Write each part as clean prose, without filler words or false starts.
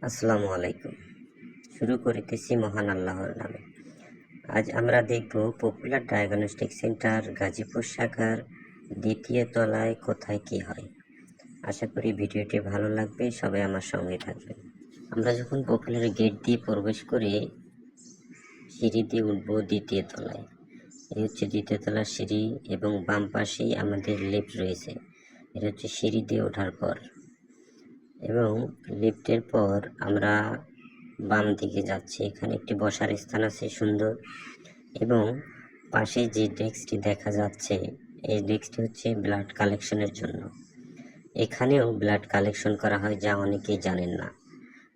আসসালামু আলাইকুম। শুরু করিতেছি মহান আল্লাহর নামে। আজ আমরা দেখব পপুলার ডায়াগনস্টিক সেন্টার গাজীপুর শাখার দ্বিতীয় তলায় কোথায় কি হয়। আশা করি ভিডিওটি ভালো লাগবে, সবাই আমার সঙ্গে থাকবেন। আমরা যখন পপুলার গেট দিয়ে প্রবেশ করে সিঁড়ি দিয়ে উঠব দ্বিতীয় তলায়। এই হচ্ছে দ্বিতীয় তলার সিঁড়ি এবং বাম পাশেই আমাদের লিফট রয়েছে। এটা হচ্ছে সিঁড়ি দিয়ে ওঠার পর, এবং লিফটের পর আমরা বাম দিকে যাচ্ছি। এখানে একটি বসার স্থান আছে সুন্দর, এবং পাশে যে ডেস্কটি দেখা যাচ্ছে এই ডেস্কটি হচ্ছে ব্লাড কালেকশনের জন্য। এখানেও ব্লাড কালেকশন করা হয়, যা অনেকেই জানেন না,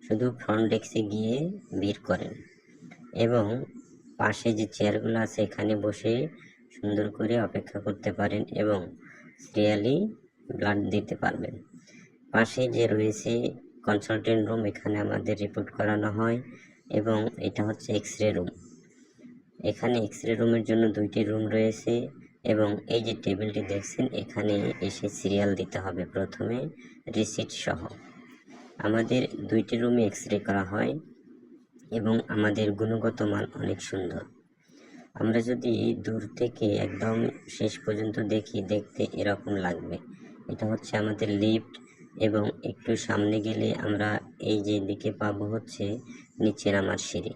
শুধু ফ্রন্ট ডেস্কে গিয়ে ভিড় করেন। এবং পাশে যে চেয়ারগুলো আছে এখানে বসে সুন্দর করে অপেক্ষা করতে পারেন এবং সিরিয়ালি ব্লাড দিতে পারবেন। পাশে যে রয়েছে কনসালটেন্ট রুম, এখানে আমাদের রিপোর্ট করানো হয়, এবং এটা হচ্ছে এক্স রে রুম। এখানে এক্স রে রুমের জন্য দুইটি রুম রয়েছে, এবং এই যে টেবিলটি দেখছেন এখানে এসে সিরিয়াল দিতে হবে প্রথমে রিসিট সহ। আমাদের দুইটি রুমে এক্স রে করা হয় এবং আমাদের গুণগত মান অনেক সুন্দর। আমরা যদি দূর থেকে একদম শেষ পর্যন্ত দেখি, দেখতে এরকম লাগবে। এটা হচ্ছে আমাদের লিফট, এবং একটু সামনে গেলে আমরা এই যে দিকে পাবো হচ্ছে নিচে নামার সিঁড়ি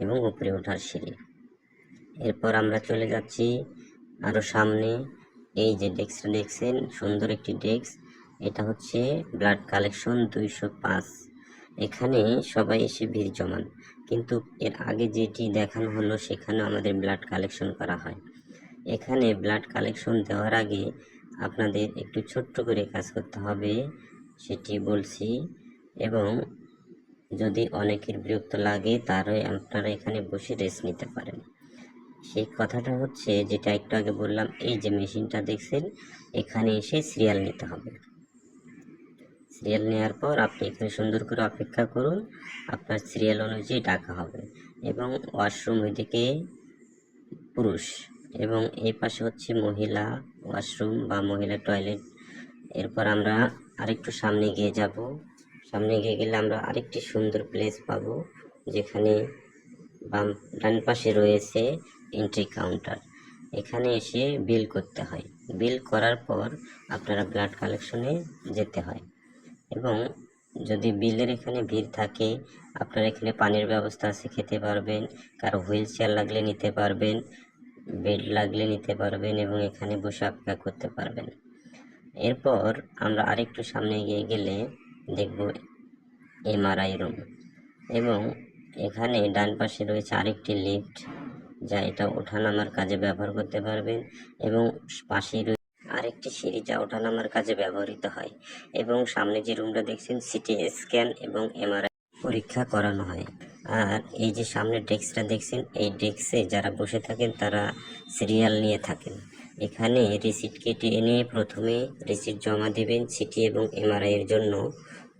এবং উপরে ওঠার সিঁড়ি। এরপর আমরা চলে যাচ্ছি আরও সামনে। এই যে ডেস্কটা দেখছেন, সুন্দর একটি ডেস্ক। এটা হচ্ছে ব্লাড কালেকশন 205। এখানে সবাই এসে ভিড় জমান, কিন্তু এর আগে যেটি দেখানো হলো সেখানে আমাদের ব্লাড কালেকশন করা হয়। এখানে ব্লাড কালেকশন দেওয়ার আগে আপনাদের একটু ছোট্ট করে কাজ করতে হবে, সেটি বলছি। এবং যদি অনেকের বিরক্ত লাগে তাহলে আপনারা এখানে বসে রেস্ট নিতে পারেন। সেই কথাটা হচ্ছে যেটা একটু আগে বললাম, এই যে মেশিনটা দেখছেন এখানে এসে সিরিয়াল নিতে হবে। সিরিয়াল নেওয়ার পর আপনি এখানে সুন্দর করে অপেক্ষা করুন, আপনার সিরিয়াল অনুযায়ী ডাকা হবে। এবং ওয়াশরুম ওইদিকে পুরুষ, এবং এই পাশে হচ্ছে মহিলা ওয়াশরুম বা মহিলা টয়লেট। এরপর আমরা আরেকটু সামনে গিয়ে যাব। সামনে গিয়ে গেলে আমরা আরেকটি সুন্দর প্লেস পাবো, যেখানে ডান পাশে রয়েছে এন্ট্রি কাউন্টার। এখানে এসে বিল করতে হয়। বিল করার পর আপনারা ব্লাড কালেকশনে যেতে হয়। এবং যদি বিলের এখানে ভিড় থাকে, আপনার এখানে পানির ব্যবস্থা আছে, খেতে পারবেন, কারো হুইল চেয়ার লাগলে নিতে পারবেন, বেড লাগলে নিতে পারবেন, এবং এখানে বসে অপেক্ষা করতে পারবেন। এরপর আমরা আরেকটু সামনে গিয়ে গেলে দেখব এমআরআই রুম, এবং এখানে ডান পাশে রয়েছে আরেকটি লিফট, যা এটা ওঠানামার কাজে ব্যবহার করতে পারবেন, এবং পাশেই আরেকটি সিঁড়ি যা ওঠানামার কাজে ব্যবহৃত হয়। এবং সামনে যে রুমটা দেখছেন সিটি স্ক্যান এবং এমআরআই পরীক্ষা করানো হয়। আর এই যে সামনে ডেস্কটা দেখছেন, এই ডেস্কে যারা বসে থাকেন তারা সিরিয়াল নিয়ে থাকেন। এখানে রিসিট কেটে এনে প্রথমে রিসিট জমা দেবেন সিটি এবং এমআরআই এর জন্য,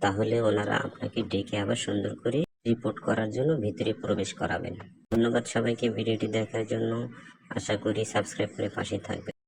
তাহলে ওনারা আপনাকে ডেকে আবার সুন্দর করে রিপোর্ট করার জন্য ভিতরে প্রবেশ করাবেন। ধন্যবাদ সবাইকে ভিডিওটি দেখার জন্য। আশা করি সাবস্ক্রাইব করে পাশে থাকবেন।